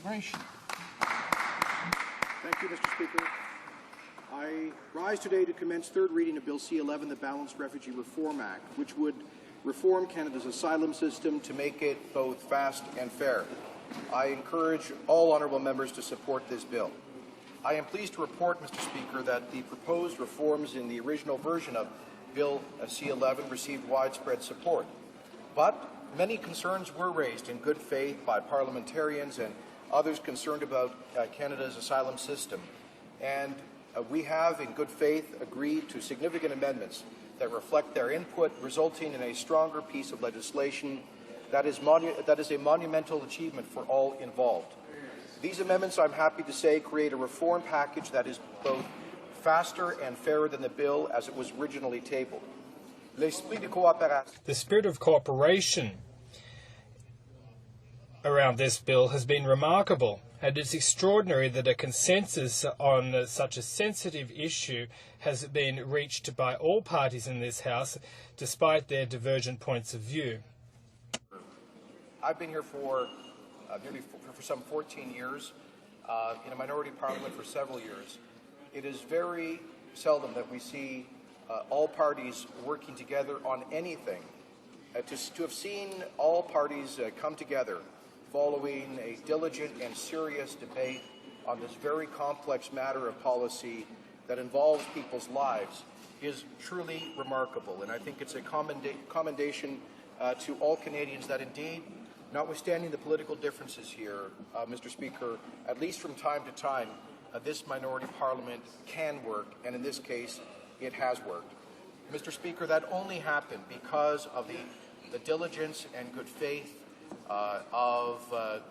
immigration. Thank you, Mr. Speaker. I rise today to commence third reading of Bill C-11, the Balanced Refugee Reform Act, which would reform Canada's asylum system to make it both fast and fair. I encourage all honourable members to support this bill. I am pleased to report, Mr. Speaker, that the proposed reforms in the original version of Bill C-11 received widespread support. But many concerns were raised in good faith by parliamentarians and others concerned about Canada's asylum system. And we have, in good faith, agreed to significant amendments that reflect their input, resulting in a stronger piece of legislation that is a monumental achievement for all involved. These amendments, I'm happy to say, create a reform package that is both faster and fairer than the bill as it was originally tabled. The spirit of cooperation around this bill has been remarkable, and it's extraordinary that a consensus on such a sensitive issue has been reached by all parties in this House, despite their divergent points of view. I've been here for some 14 years, in a minority parliament for several years. It is very seldom that we see all parties working together on anything. To have seen all parties come together following a diligent and serious debate on this very complex matter of policy that involves people's lives is truly remarkable. And I think it's a commendation to all Canadians that indeed, notwithstanding the political differences here, Mr. Speaker, at least from time to time, this minority parliament can work, and in this case, it has worked. Mr. Speaker, that only happened because of the diligence and good faith of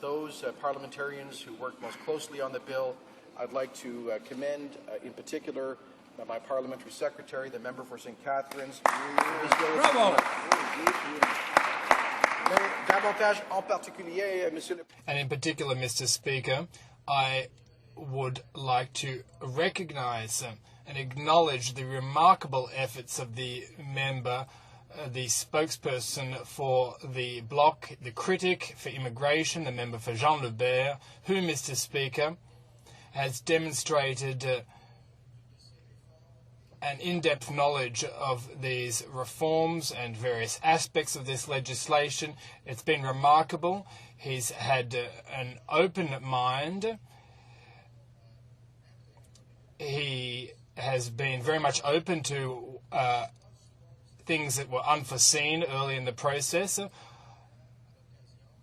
those parliamentarians who worked most closely on the bill. I'd like to commend, in particular, my parliamentary secretary, the member for St. Catharines. Bravo! And in particular, Mr. Speaker, I would like to recognise and acknowledge the remarkable efforts of the member, the spokesperson for the Bloc, the critic for immigration, the member for Jean Lebert, who, Mr. Speaker, has demonstrated an in-depth knowledge of these reforms and various aspects of this legislation. It's been remarkable. He's had an open mind. He has been very much open to things that were unforeseen early in the process.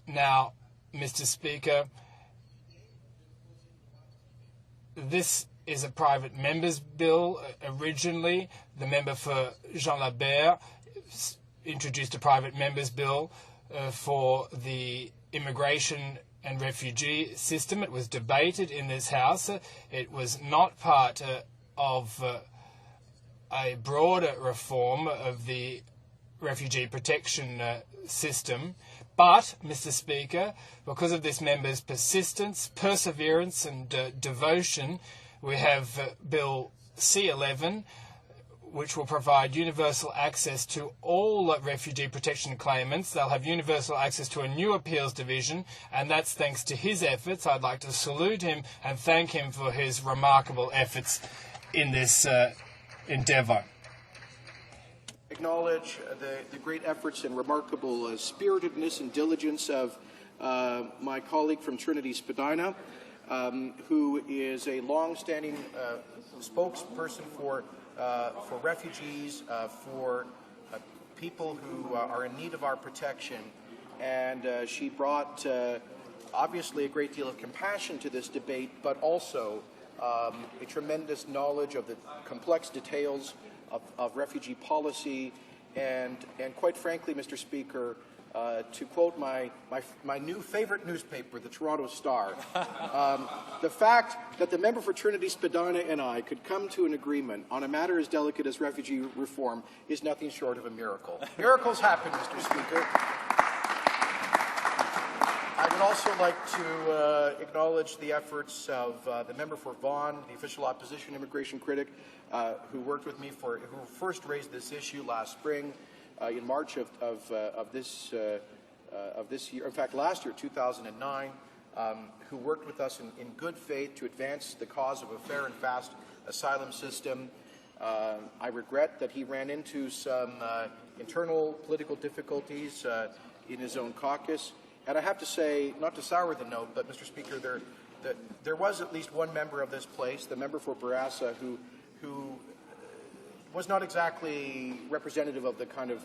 Now, Mr. Speaker, this is a private member's bill. Originally, the member for Jean Lebert introduced a private member's bill for the immigration and refugee system. It was debated in this House. It was not part of a broader reform of the refugee protection system. But, Mr. Speaker, because of this member's persistence, perseverance and devotion, we have Bill C-11, which will provide universal access to all refugee protection claimants. They'll have universal access to a new appeals division, and that's thanks to his efforts. I'd like to salute him and thank him for his remarkable efforts in this endeavour. Acknowledge the great efforts and remarkable spiritedness and diligence of my colleague from Trinity Spadina, who is a long-standing spokesperson for refugees, for people who are in need of our protection. And she brought, obviously, a great deal of compassion to this debate, but also a tremendous knowledge of the complex details of refugee policy, and quite frankly, Mr. Speaker, to quote my new favorite newspaper, the Toronto Star, the fact that the member for Trinity Spadina and I could come to an agreement on a matter as delicate as refugee reform is nothing short of a miracle. Miracles happen, Mr. Speaker. I would also like to acknowledge the efforts of the member for Vaughan, the official opposition immigration critic, who worked with me who first raised this issue last spring, in March of this year. In fact, last year, 2009, who worked with us in good faith to advance the cause of a fair and fast asylum system. I regret that he ran into some internal political difficulties in his own caucus. And I have to say, not to sour the note, but Mr. Speaker, there was at least one member of this place, the member for Bourassa, who was not exactly representative of the kind of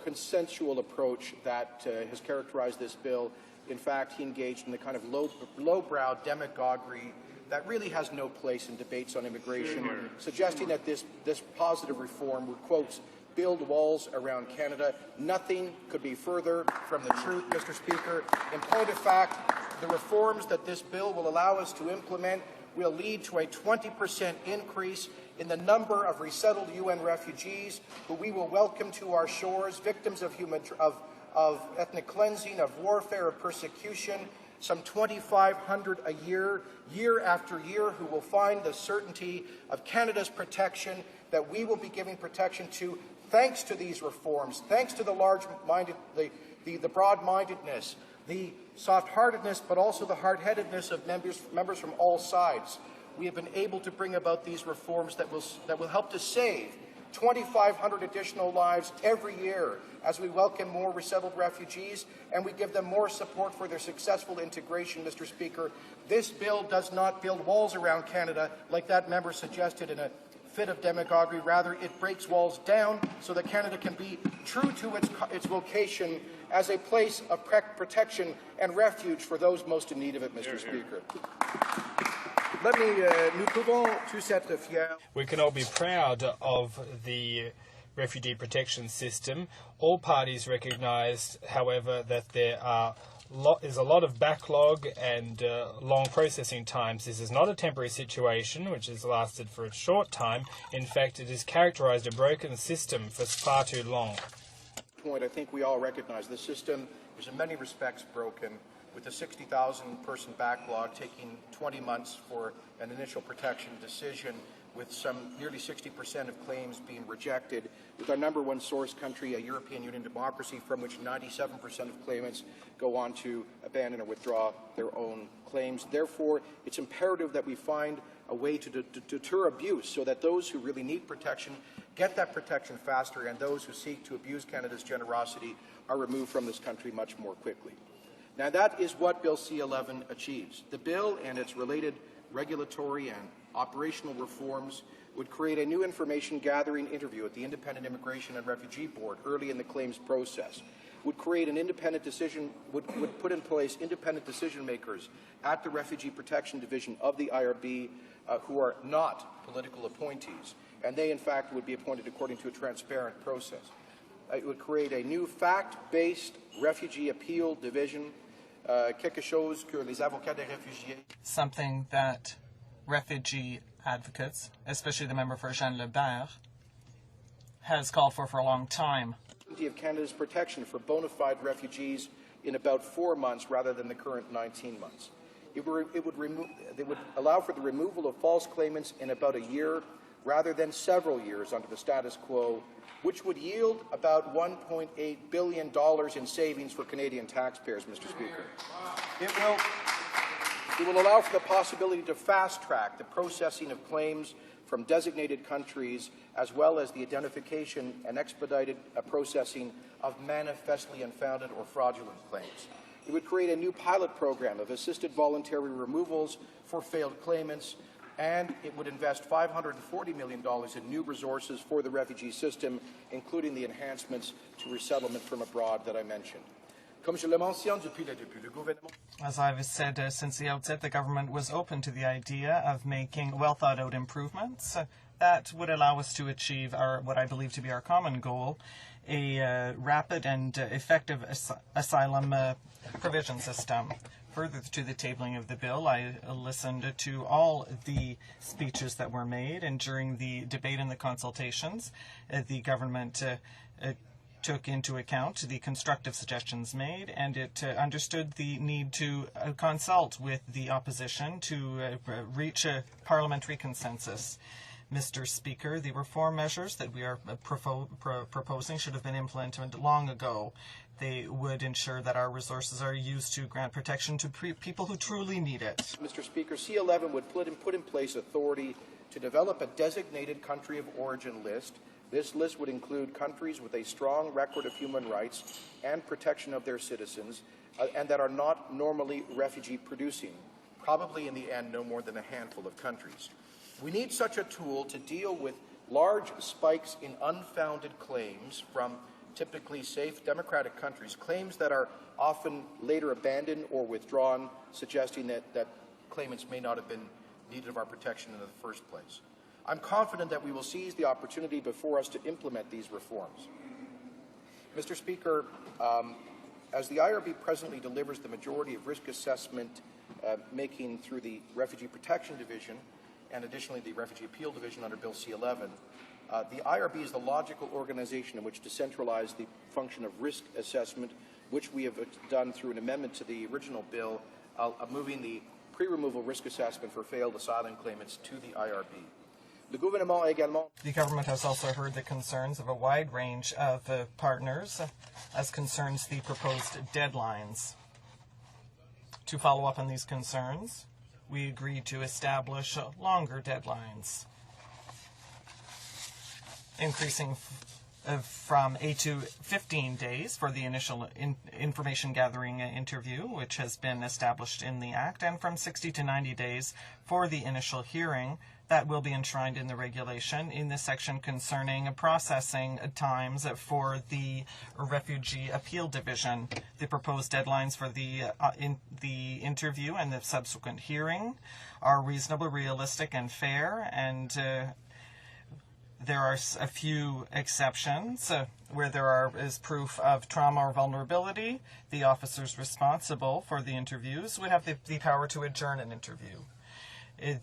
consensual approach that has characterized this bill. In fact, he engaged in the kind of lowbrow demagoguery that really has no place in debates on immigration, suggesting that this positive reform would, quote, build walls around Canada. Nothing could be further from the truth, Mr. Speaker. In point of fact, the reforms that this bill will allow us to implement will lead to a 20% increase in the number of resettled UN refugees who we will welcome to our shores, victims of ethnic cleansing, of warfare, of persecution, some 2,500 a year, year after year, who will find the certainty of Canada's protection, that we will be giving protection to, thanks to these reforms, thanks to the large-minded, the broad-mindedness, the soft-heartedness, but also the hard-headedness of members from all sides. We have been able to bring about these reforms that will help to save 2,500 additional lives every year as we welcome more resettled refugees and we give them more support for their successful integration, Mr. Speaker. This bill does not build walls around Canada like that member suggested in a fit of demagoguery. Rather, it breaks walls down so that Canada can be true to its vocation as a place of protection and refuge for those most in need of it, Mr. Speaker. We can all be proud of the refugee protection system. All parties recognise, however, that there is a lot of backlog and long processing times. This is not a temporary situation which has lasted for a short time. In fact, it has characterised a broken system for far too long. I think we all recognise the system is in many respects broken, with a 60,000-person backlog taking 20 months for an initial protection decision, with some nearly 60% of claims being rejected, with our number one source country, a European Union democracy, from which 97% of claimants go on to abandon or withdraw their own claims. Therefore, it's imperative that we find a way to deter abuse so that those who really need protection get that protection faster, and those who seek to abuse Canada's generosity are removed from this country much more quickly. Now, that is what Bill C-11 achieves. The bill and its related regulatory and operational reforms would create a new information gathering interview at the Independent Immigration and Refugee Board early in the claims process, would create an independent decision, would put in place independent decision makers at the Refugee Protection Division of the IRB who are not political appointees, and they in fact would be appointed according to a transparent process. It would create a new fact-based refugee appeal division, quelque chose que les avocats des réfugiés. Something that refugee advocates, especially the member for Jean Lebert, has called for a long time. Of Canada's protection for bona fide refugees in about 4 months rather than the current 19 months. It would allow for the removal of false claimants in about a year rather than several years under the status quo, which would yield about $1.8 billion in savings for Canadian taxpayers, Mr. Speaker. It will allow for the possibility to fast-track the processing of claims from designated countries, as well as the identification and expedited processing of manifestly unfounded or fraudulent claims. It would create a new pilot program of assisted voluntary removals for failed claimants, and it would invest $540 million in new resources for the refugee system, including the enhancements to resettlement from abroad that I mentioned. As I've said since the outset, the government was open to the idea of making well-thought-out improvements that would allow us to achieve what I believe to be our common goal, a rapid and effective asylum provision system. Further to the tabling of the bill, I listened to all the speeches that were made, and during the debate and the consultations, the government took into account the constructive suggestions made, and it understood the need to consult with the opposition to reach a parliamentary consensus. Mr. Speaker, the reform measures that we are proposing should have been implemented long ago. they would ensure that our resources are used to grant protection to people who truly need it. Mr. Speaker, C11 would put in place authority to develop a designated country of origin list. This list would include countries with a strong record of human rights and protection of their citizens and that are not normally refugee-producing, probably in the end no more than a handful of countries. We need such a tool to deal with large spikes in unfounded claims from typically safe democratic countries, claims that are often later abandoned or withdrawn, suggesting that claimants may not have been needed of our protection in the first place. I'm confident that we will seize the opportunity before us to implement these reforms. Mr. Speaker, as the IRB presently delivers the majority of risk assessment making through the Refugee Protection Division and additionally the Refugee Appeal Division under Bill C11, the IRB is the logical organization in which to centralize the function of risk assessment, which we have done through an amendment to the original bill, moving the pre-removal risk assessment for failed asylum claimants to the IRB. The government has also heard the concerns of a wide range of partners as concerns the proposed deadlines. To follow up on these concerns, we agreed to establish longer deadlines, increasing from 8 to 15 days for the initial information gathering interview, which has been established in the Act, and from 60 to 90 days for the initial hearing that will be enshrined in the regulation in the section concerning processing times for the Refugee Appeal Division. The proposed deadlines for the interview and the subsequent hearing are reasonable, realistic, and fair, and there are a few exceptions where there is proof of trauma or vulnerability. The officers responsible for the interviews would have the power to adjourn an interview.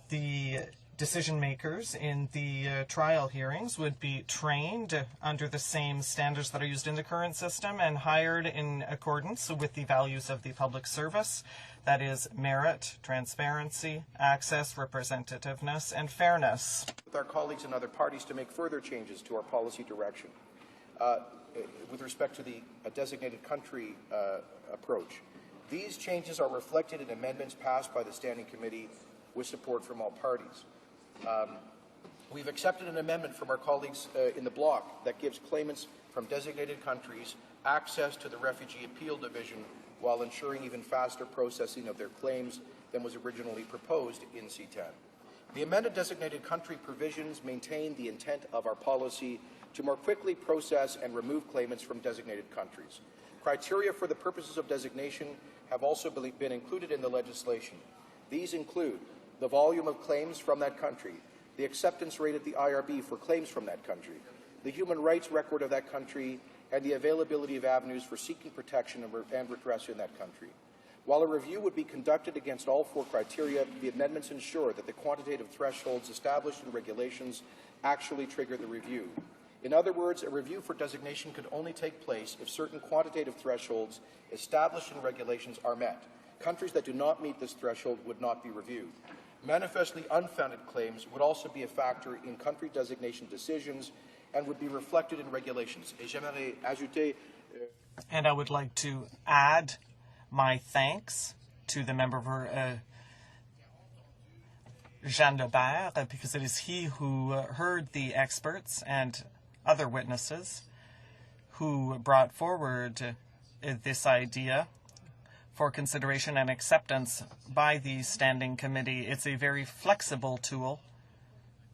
The decision makers in the trial hearings would be trained under the same standards that are used in the current system and hired in accordance with the values of the public service, that is merit, transparency, access, representativeness, and fairness. With our colleagues and other parties to make further changes to our policy direction with respect to the designated country approach. These changes are reflected in amendments passed by the Standing Committee with support from all parties. We've accepted an amendment from our colleagues in the bloc that gives claimants from designated countries access to the Refugee Appeal Division while ensuring even faster processing of their claims than was originally proposed in C10. The amended designated country provisions maintain the intent of our policy to more quickly process and remove claimants from designated countries. Criteria for the purposes of designation have also been included in the legislation. These include the volume of claims from that country, the acceptance rate at the IRB for claims from that country, the human rights record of that country, and the availability of avenues for seeking protection and redress in that country. While a review would be conducted against all four criteria, the amendments ensure that the quantitative thresholds established in regulations actually trigger the review. In other words, a review for designation could only take place if certain quantitative thresholds established in regulations are met. Countries that do not meet this threshold would not be reviewed. Manifestly unfounded claims would also be a factor in country designation decisions and would be reflected in regulations. And I would like to add my thanks to the member for Jean Lebert, because it is he who heard the experts and other witnesses who brought forward this idea for consideration and acceptance by the Standing Committee. It's a very flexible tool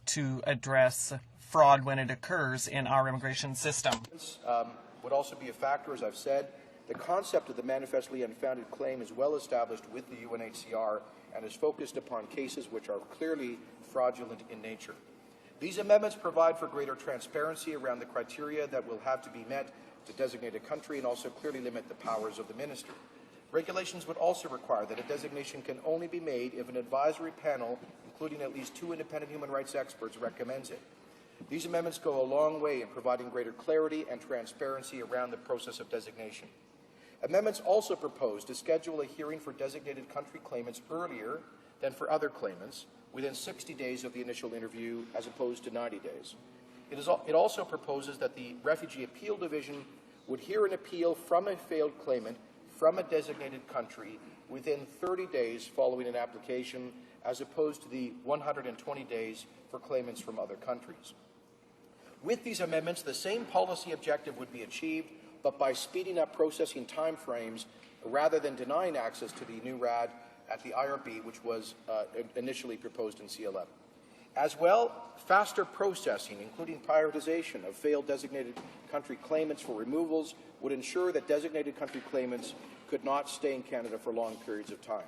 to address fraud when it occurs in our immigration system. Would also be a factor, as I've said. The concept of the manifestly unfounded claim is well established with the UNHCR and is focused upon cases which are clearly fraudulent in nature. These amendments provide for greater transparency around the criteria that will have to be met to designate a country and also clearly limit the powers of the minister. Regulations would also require that a designation can only be made if an advisory panel, including at least 2 independent human rights experts, recommends it. These amendments go a long way in providing greater clarity and transparency around the process of designation. Amendments also propose to schedule a hearing for designated country claimants earlier than for other claimants, within 60 days of the initial interview as opposed to 90 days. It also proposes that the Refugee Appeal Division would hear an appeal from a failed claimant from a designated country within 30 days following an application, as opposed to the 120 days for claimants from other countries. With these amendments, the same policy objective would be achieved, but by speeding up processing timeframes rather than denying access to the new RAD at the IRB, which was initially proposed in C11. As well, faster processing, including prioritization of failed designated country claimants for removals, would ensure that designated country claimants could not stay in Canada for long periods of time.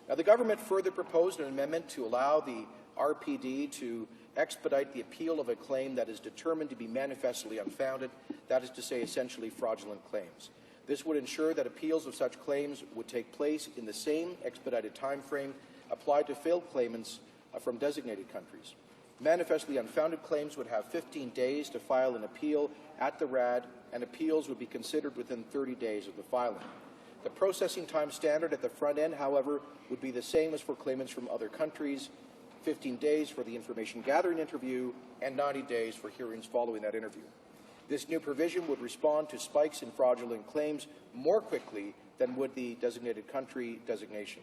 Now, the government further proposed an amendment to allow the RPD to expedite the appeal of a claim that is determined to be manifestly unfounded, that is to say, essentially fraudulent claims. This would ensure that appeals of such claims would take place in the same expedited time frame applied to failed claimants from designated countries. Manifestly unfounded claims would have 15 days to file an appeal at the RAD, and appeals would be considered within 30 days of the filing. The processing time standard at the front end, however, would be the same as for claimants from other countries: 15 days for the information gathering interview and 90 days for hearings following that interview. This new provision would respond to spikes in fraudulent claims more quickly than would the designated country designation.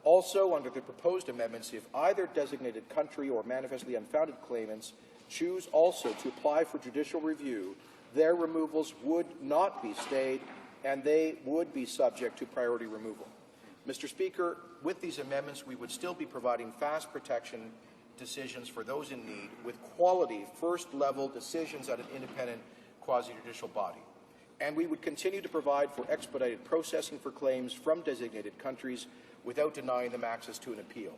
Also, under the proposed amendments, if either designated country or manifestly unfounded claimants choose also to apply for judicial review, their removals would not be stayed and they would be subject to priority removal. Mr. Speaker, with these amendments, we would still be providing fast protection decisions for those in need, with quality first-level decisions at an independent quasi-judicial body. And we would continue to provide for expedited processing for claims from designated countries without denying them access to an appeal.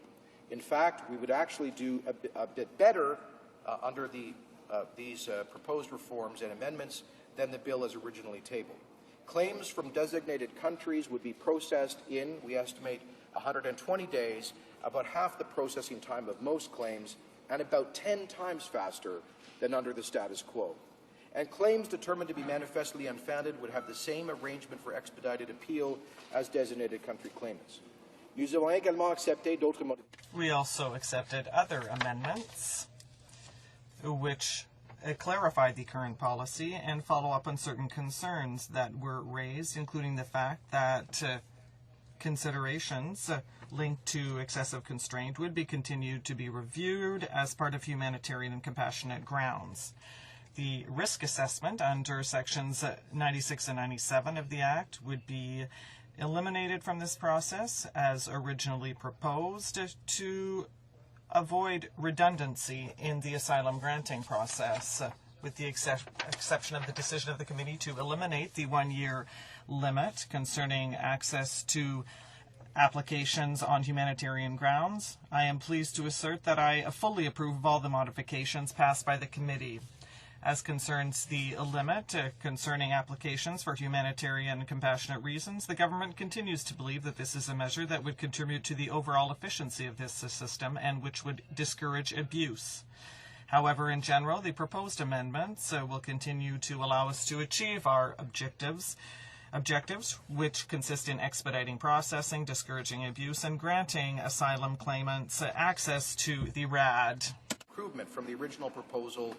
In fact, we would actually do a bit better under these proposed reforms and amendments than the bill as originally tabled. Claims from designated countries would be processed in, we estimate, 120 days, about half the processing time of most claims, and about 10 times faster than under the status quo. And claims determined to be manifestly unfounded would have the same arrangement for expedited appeal as designated country claimants. Nous avons également accepté d'autres modifications. We also accepted other amendments which clarify the current policy and follow up on certain concerns that were raised, including the fact that considerations linked to excessive constraint would be continued to be reviewed as part of humanitarian and compassionate grounds. The risk assessment under sections 96 and 97 of the Act would be eliminated from this process as originally proposed to avoid redundancy in the asylum granting process, with the exception of the decision of the committee to eliminate the one-year limit concerning access to applications on humanitarian grounds. I am pleased to assert that I fully approve of all the modifications passed by the committee. As concerns the limit concerning applications for humanitarian and compassionate reasons, the government continues to believe that this is a measure that would contribute to the overall efficiency of this system and which would discourage abuse. However, in general, the proposed amendments will continue to allow us to achieve our objectives, which consist in expediting processing, discouraging abuse, and granting asylum claimants access to the RAD. Improvement from the original proposal,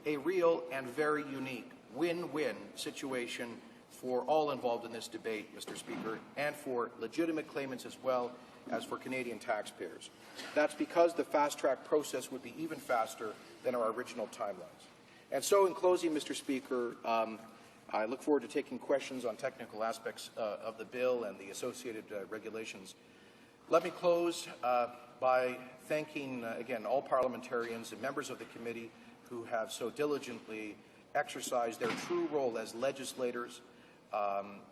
a real and very unique win-win situation for all involved in this debate, Mr. Speaker, and for legitimate claimants as well as for Canadian taxpayers. That's because the fast-track process would be even faster than our original timelines. And so, in closing, Mr. Speaker, I look forward to taking questions on technical aspects of the bill and the associated regulations. Let me close by thanking, again, all parliamentarians and members of the committee who have so diligently exercised their true role as legislators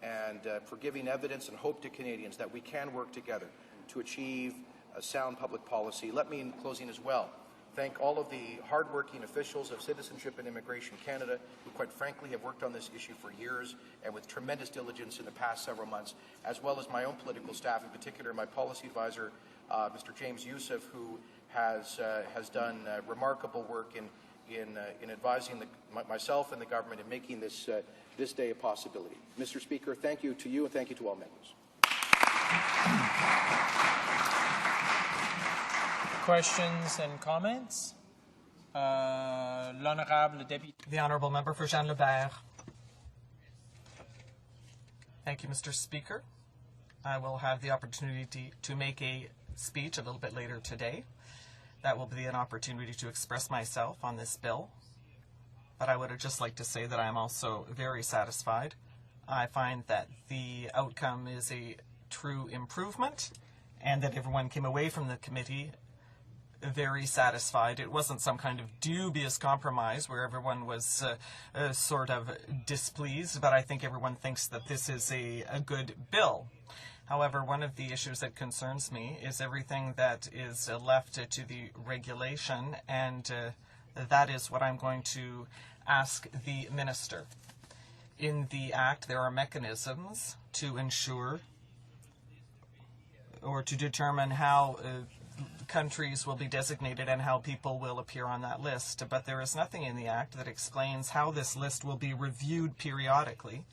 and for giving evidence and hope to Canadians that we can work together to achieve a sound public policy. Let me, in closing as well, thank all of the hardworking officials of Citizenship and Immigration Canada who, quite frankly, have worked on this issue for years and with tremendous diligence in the past several months, as well as my own political staff, in particular my policy advisor, Mr. James Youssef, who has done remarkable work in advising myself and the government in making this day a possibility. Mr. Speaker, thank you to you and thank you to all members. Questions and comments? L'honorable député. The Honourable Member for Jean Lebert. Thank you, Mr. Speaker. I will have the opportunity to make a speech a little bit later today. That will be an opportunity to express myself on this bill. But I would just like to say that I am also very satisfied. I find that the outcome is a true improvement and that everyone came away from the committee very satisfied. It wasn't some kind of dubious compromise where everyone was sort of displeased, but I think everyone thinks that this is a good bill. However, one of the issues that concerns me is everything that is left to the regulation, and that is what I'm going to ask the minister. In the Act, there are mechanisms to ensure or to determine how countries will be designated and how people will appear on that list. But there is nothing in the Act that explains how this list will be reviewed periodically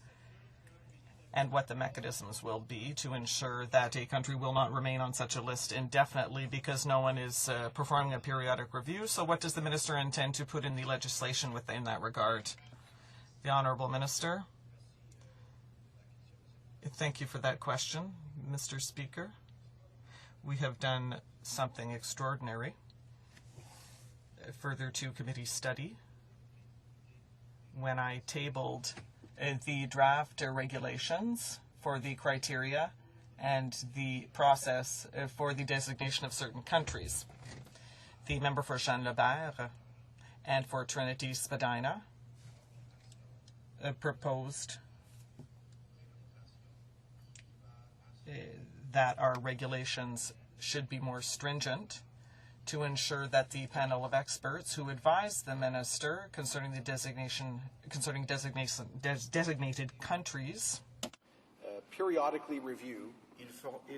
and what the mechanisms will be to ensure that a country will not remain on such a list indefinitely because no one is performing a periodic review. So what does the minister intend to put in the legislation in that regard? The Honourable Minister. Thank you for that question, Mr. Speaker. We have done something extraordinary further to committee study. When I tabled the draft regulations for the criteria and the process for the designation of certain countries, the member for Jean-Lebert and for Trinity Spadina proposed that our regulations should be more stringent to ensure that the panel of experts who advise the minister concerning the designated countries periodically review. Ils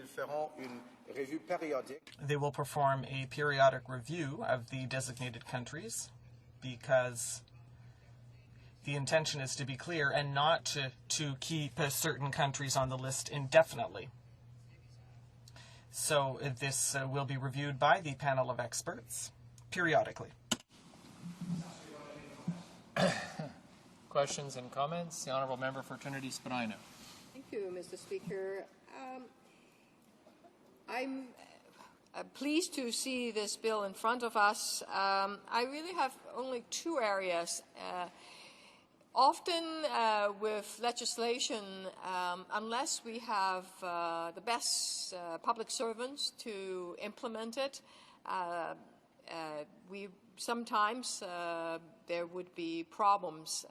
feront une revue périodique. They will perform a periodic review of the designated countries because the intention is to be clear and not to keep certain countries on the list indefinitely. So this will be reviewed by the panel of experts periodically. Questions and comments? The Honourable Member for Trinity Spadina. Thank you, Mr. Speaker. I'm pleased to see this bill in front of us. I really have only two areas. Often with legislation, unless we have the best public servants to implement it, sometimes there would be problems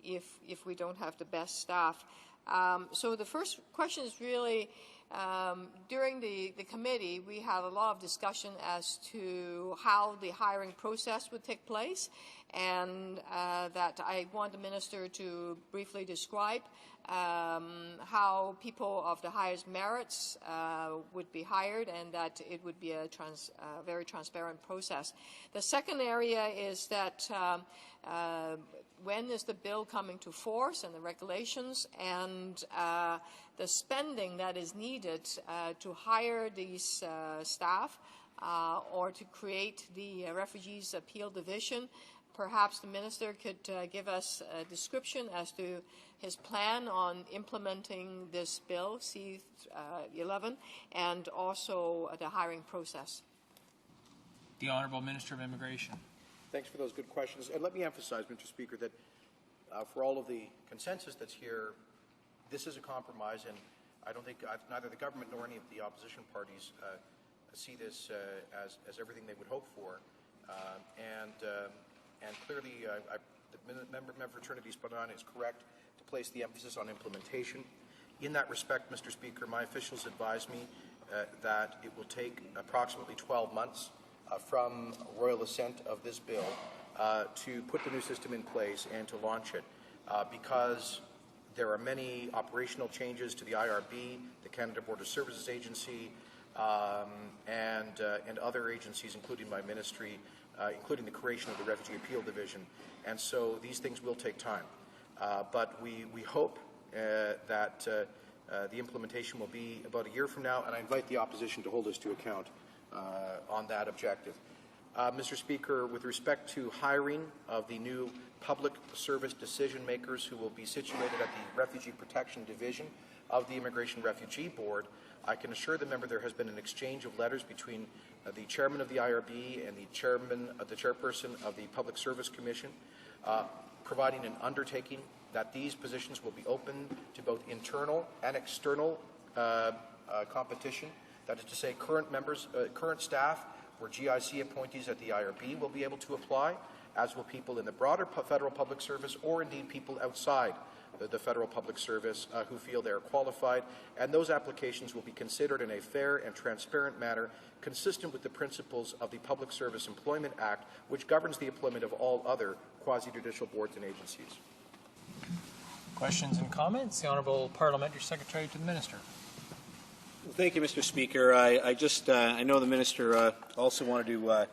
if we don't have the best staff. So the first question is really, during the committee, we had a lot of discussion as to how the hiring process would take place, and that I want the minister to briefly describe how people of the highest merits would be hired, and that it would be a very transparent process. The second area is that when is the bill coming to force and the regulations, and the spending that is needed to hire these staff or to create the Refugees Appeal Division. Perhaps the minister could give us a description as to his plan on implementing this bill, C-11, and also the hiring process. The Honourable Minister of Immigration. Thanks for those good questions. And let me emphasize, Mr. Speaker, that for all of the consensus that's here, this is a compromise, and I don't think neither the government nor any of the opposition parties see this as everything they would hope for. And clearly, the member for Trinity Spadina is correct to place the emphasis on implementation. In that respect, Mr. Speaker, my officials advise me that it will take approximately 12 months from royal assent of this bill to put the new system in place and to launch it, because there are many operational changes to the IRB, the Canada Border Services Agency, and other agencies, including my ministry, including the creation of the Refugee Appeal Division. And so these things will take time. But we hope that the implementation will be about a year from now, and I invite the opposition to hold us to account on that objective. Mr. Speaker, with respect to hiring of the new public service decision makers who will be situated at the Refugee Protection Division of the Immigration Refugee Board. I can assure the member there has been an exchange of letters between the chairman of the IRB and the chairperson of the Public Service Commission, providing an undertaking that these positions will be open to both internal and external competition. That is to say, current staff or GIC appointees at the IRB will be able to apply, as will people in the broader federal public service, or indeed people outside the federal public service who feel they are qualified, and those applications will be considered in a fair and transparent manner consistent with the principles of the Public Service Employment Act, which governs the employment of all other quasi-judicial boards and agencies. Questions and comments? The Honourable Parliamentary Secretary to the Minister. Thank you, Mr. Speaker. I know the Minister also wanted to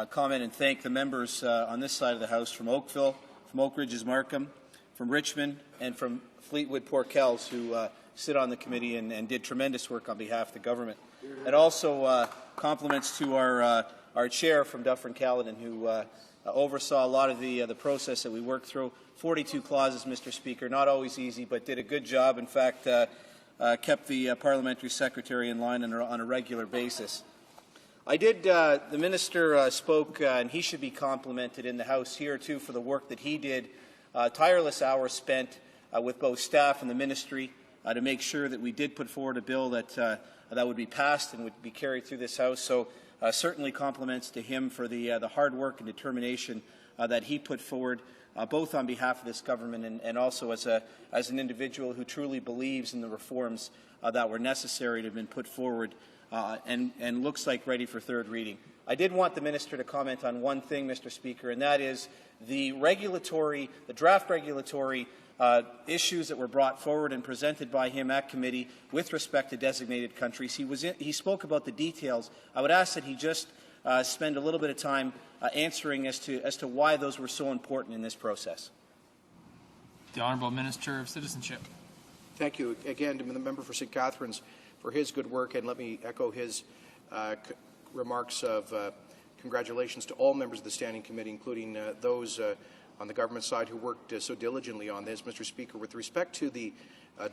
comment and thank the members on this side of the House from Oakville, from Oak Ridges Markham, from Richmond, and from Fleetwood Port Kells, who sit on the committee and did tremendous work on behalf of the government. And also compliments to our chair from Dufferin-Caledon, who oversaw a lot of the process that we worked through. 42 clauses, Mr. Speaker, not always easy, but did a good job. In fact, kept the parliamentary secretary in line on a regular basis. The Minister spoke, and he should be complimented in the House here, too, for the work that he did. Tireless hours spent with both staff and the Ministry to make sure that we did put forward a bill that would be passed and would be carried through this House. So certainly compliments to him for the hard work and determination that he put forward, both on behalf of this government and also as an individual who truly believes in the reforms that were necessary to have been put forward and looks like ready for third reading. I did want the Minister to comment on one thing, Mr. Speaker, and that is the draft regulatory issues that were brought forward and presented by him at committee with respect to designated countries. He spoke about the details. I would ask that he just spend a little bit of time answering as to why those were so important in this process. The Honourable Minister of Citizenship. Thank you again to the member for St. Catharines for his good work, and let me echo his remarks of congratulations to all members of the Standing Committee, including those on the government side who worked so diligently on this. Mr. Speaker, with respect to the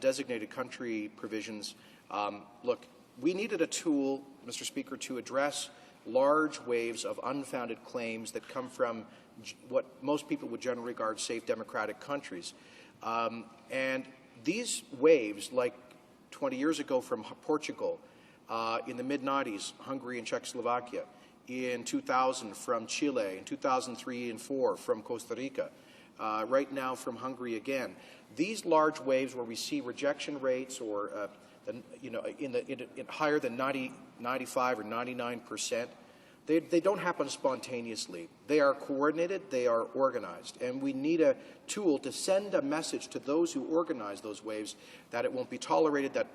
designated country provisions, look, we needed a tool, Mr. Speaker, to address large waves of unfounded claims that come from what most people would generally regard safe democratic countries. And these waves, like 20 years ago from Portugal, in the mid-90s, Hungary and Czechoslovakia, in 2000 from Chile, in 2003 and 2004 from Costa Rica, right now from Hungary again. These large waves where we see rejection rates or higher than 90, 95 or 99%, they don't happen spontaneously. They are coordinated, they are organized, and we need a tool to send a message to those who organize those waves that it won't be tolerated, that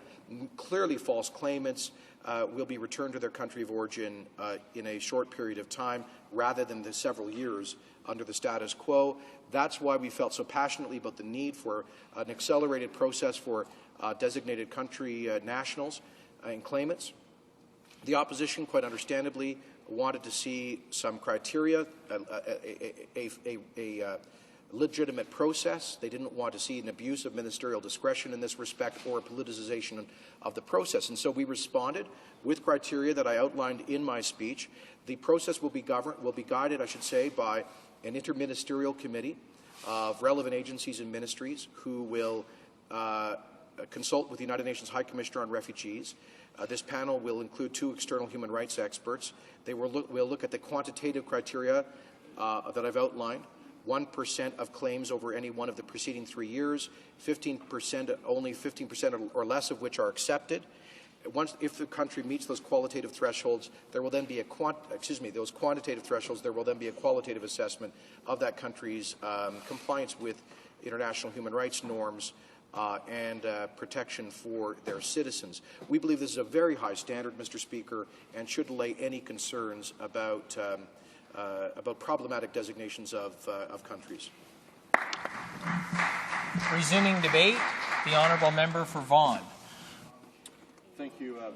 clearly false claimants will be returned to their country of origin in a short period of time rather than the several years under the status quo. That's why we felt so passionately about the need for an accelerated process for designated country nationals and claimants. The opposition, quite understandably, wanted to see some criteria, a legitimate process. They didn't want to see an abuse of ministerial discretion in this respect or a politicization of the process. And so we responded with criteria that I outlined in my speech. The process will be guided, I should say, by an interministerial committee of relevant agencies and ministries who will consult with the United Nations High Commissioner on Refugees. This panel will include 2 external human rights experts. They will look at the quantitative criteria that I've outlined. 1% of claims over any one of the preceding 3 years, 15%, only 15% or less of which are accepted. If the country meets those qualitative thresholds, there will then be those quantitative thresholds. There will then be a qualitative assessment of that country's compliance with international human rights norms and protection for their citizens. We believe this is a very high standard, Mr. Speaker, and should allay any concerns about problematic designations of countries. Resuming debate, the Honourable Member for Vaughan. Thank you very